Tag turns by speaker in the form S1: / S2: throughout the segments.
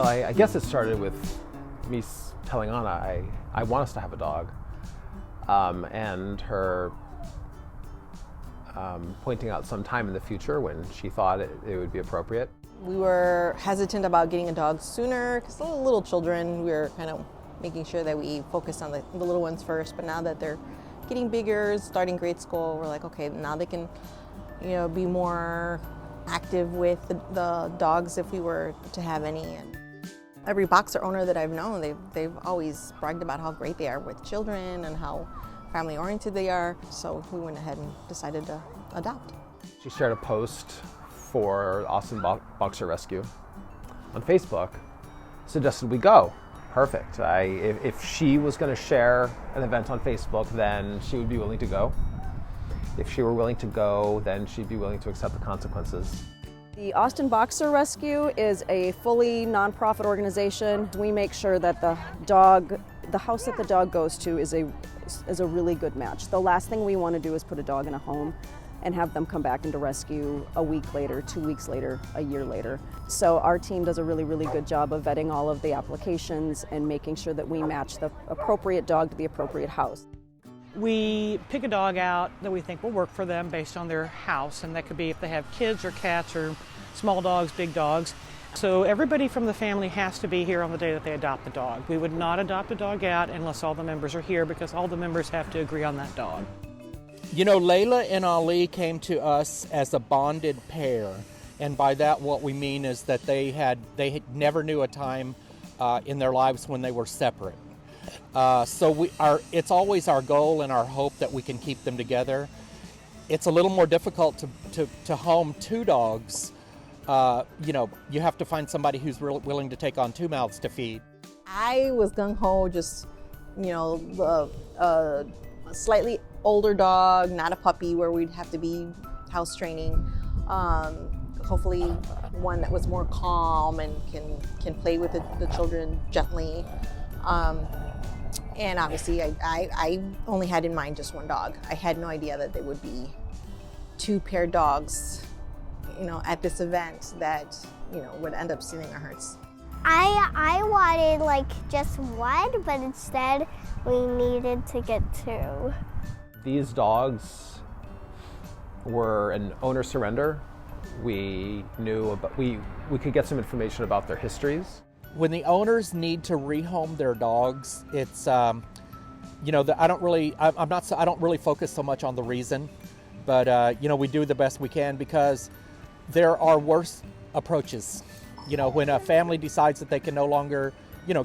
S1: Well, I guess it started with me telling Anna I want us to have a dog, and her pointing out some time in the future when she thought it would be appropriate.
S2: We were hesitant about getting a dog sooner because little children, we were kind of making sure that we focused on the little ones first, but now that they're getting bigger, starting grade school, we're like, okay, now they can, be more active with the dogs if we were to have any. And every boxer owner that I've known, they've always bragged about how great they are with children and how family oriented they are. So we went ahead and decided to adopt.
S1: She shared a post for Austin Boxer Rescue on Facebook, suggested we go. Perfect. If she was going to share an event on Facebook, then she would be willing to go. If she were willing to go, then she'd be willing to accept the consequences.
S3: The Austin Boxer Rescue is a fully nonprofit organization. We make sure that the house that the dog goes to is a really good match. The last thing we want to do is put a dog in a home and have them come back into rescue a week later, 2 weeks later, a year later. So our team does a really, really good job of vetting all of the applications and making sure that we match the appropriate dog to the appropriate house.
S4: We pick a dog out that we think will work for them based on their house, and that could be if they have kids or cats or small dogs, big dogs. So everybody from the family has to be here on the day that they adopt the dog. We would not adopt a dog out unless all the members are here, because all the members have to agree on that dog.
S5: Layla and Ali came to us as a bonded pair, and by that what we mean is that they never knew a time in their lives when they were separate. So it's always our goal and our hope that we can keep them together. It's a little more difficult to home two dogs. You have to find somebody who's willing to take on two mouths to feed.
S2: I was gung-ho, just, a slightly older dog, not a puppy where we'd have to be house training. Hopefully one that was more calm and can play with the children gently. And obviously I only had in mind just one dog. I had no idea that there would be two paired dogs, at this event that, would end up stealing our hearts.
S6: I wanted just one, but instead we needed to get two.
S1: These dogs were an owner surrender. We could get some information about their histories.
S5: When the owners need to rehome their dogs, it's I don't really focus so much on the reason, but we do the best we can, because there are worse approaches. When a family decides that they can no longer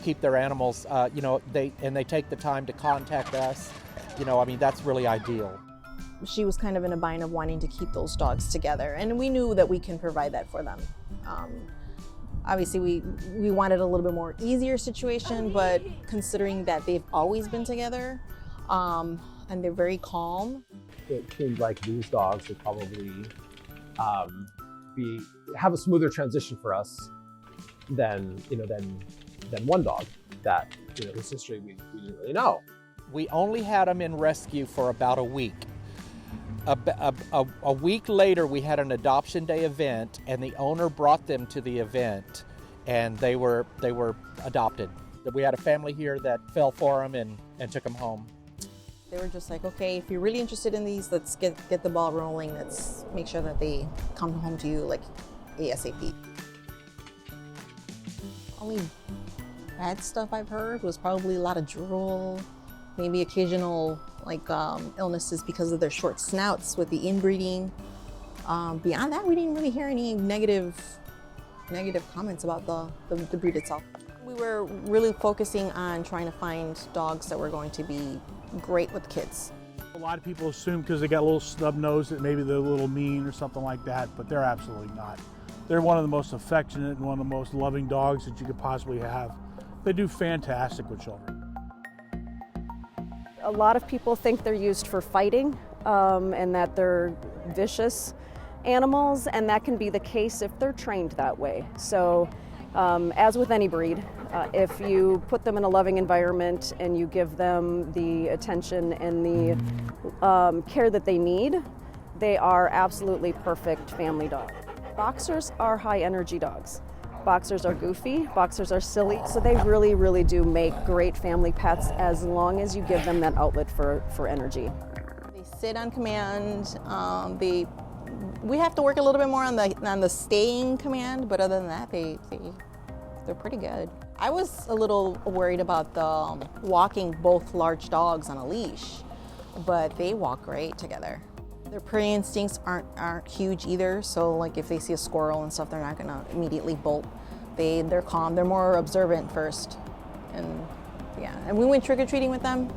S5: keep their animals, they take the time to contact us. That's really ideal.
S2: She was kind of in a bind of wanting to keep those dogs together, and we knew that we can provide that for them. Obviously, we wanted a little bit more easier situation, but considering that they've always been together, and they're very calm.
S1: It seemed like these dogs would probably have a smoother transition for us than one dog that whose history we didn't really know.
S5: We only had them in rescue for about a week. A week later, we had an adoption day event, and the owner brought them to the event, and they were adopted. We had a family here that fell for them and took them home.
S2: They were just like, okay, if you're really interested in these, let's get the ball rolling. Let's make sure that they come home to you ASAP. Only bad stuff I've heard was probably a lot of drool, maybe occasional illnesses because of their short snouts with the inbreeding. Beyond that, we didn't really hear any negative comments about the breed itself. We were really focusing on trying to find dogs that were going to be great with kids.
S7: A lot of people assume because they got a little snub nose that maybe they're a little mean or something like that, but they're absolutely not. They're one of the most affectionate and one of the most loving dogs that you could possibly have. They do fantastic with children.
S3: A lot of people think they're used for fighting and that they're vicious animals, and that can be the case if they're trained that way. So as with any breed, if you put them in a loving environment and you give them the attention and the care that they need, they are absolutely perfect family dogs. Boxers are high energy dogs. Boxers are goofy, boxers are silly, so they really, really do make great family pets as long as you give them that outlet for energy.
S2: They sit on command. We have to work a little bit more on the staying command, but other than that, they're pretty good. I was a little worried about the walking both large dogs on a leash, but they walk great together. Their prey instincts aren't huge either, so like if they see a squirrel and stuff, they're not gonna immediately bolt. They're calm, they're more observant first. And yeah, and we went trick-or-treating with them.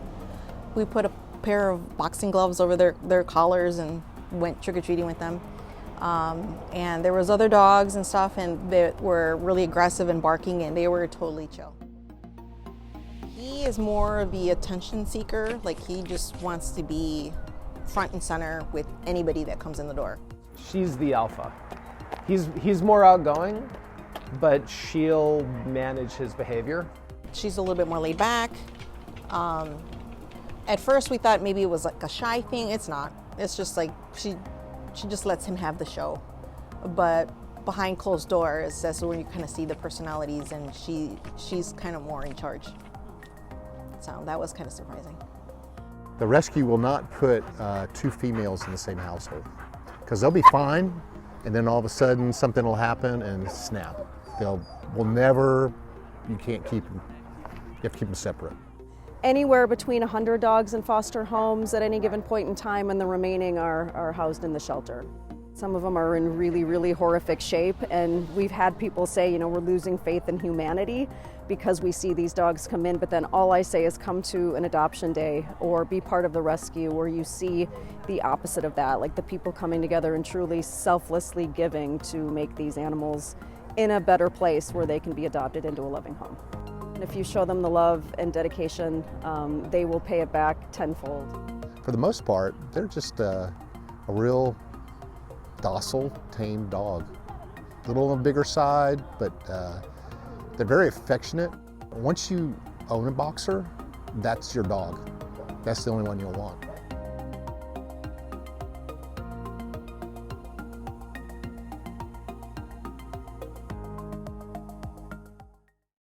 S2: We put a pair of boxing gloves over their collars and went trick-or-treating with them. And there was other dogs and stuff, and they were really aggressive and barking, and they were totally chill. He is more of the attention seeker, like he just wants to be front and center with anybody that comes in the door.
S1: She's the alpha. He's more outgoing, but she'll manage his behavior.
S2: She's a little bit more laid back. At first we thought maybe it was like a shy thing. It's not. It's just like she just lets him have the show. But behind closed doors, that's where you kind of see the personalities, and she's kind of more in charge. So that was kind of surprising.
S8: The rescue will not put two females in the same household because they'll be fine, and then all of a sudden something will happen and snap. You can't keep them. You have to keep them separate.
S3: Anywhere between 100 dogs in foster homes at any given point in time, and the remaining are housed in the shelter. Some of them are in really, really horrific shape, and we've had people say, you know, we're losing faith in humanity because we see these dogs come in, but then all I say is come to an adoption day or be part of the rescue where you see the opposite of that, like the people coming together and truly selflessly giving to make these animals in a better place where they can be adopted into a loving home. And if you show them the love and dedication, they will pay it back tenfold.
S8: For the most part, they're just a real docile, tame dog. A little on the bigger side, but they're very affectionate. Once you own a boxer, that's your dog. That's the only one you'll want.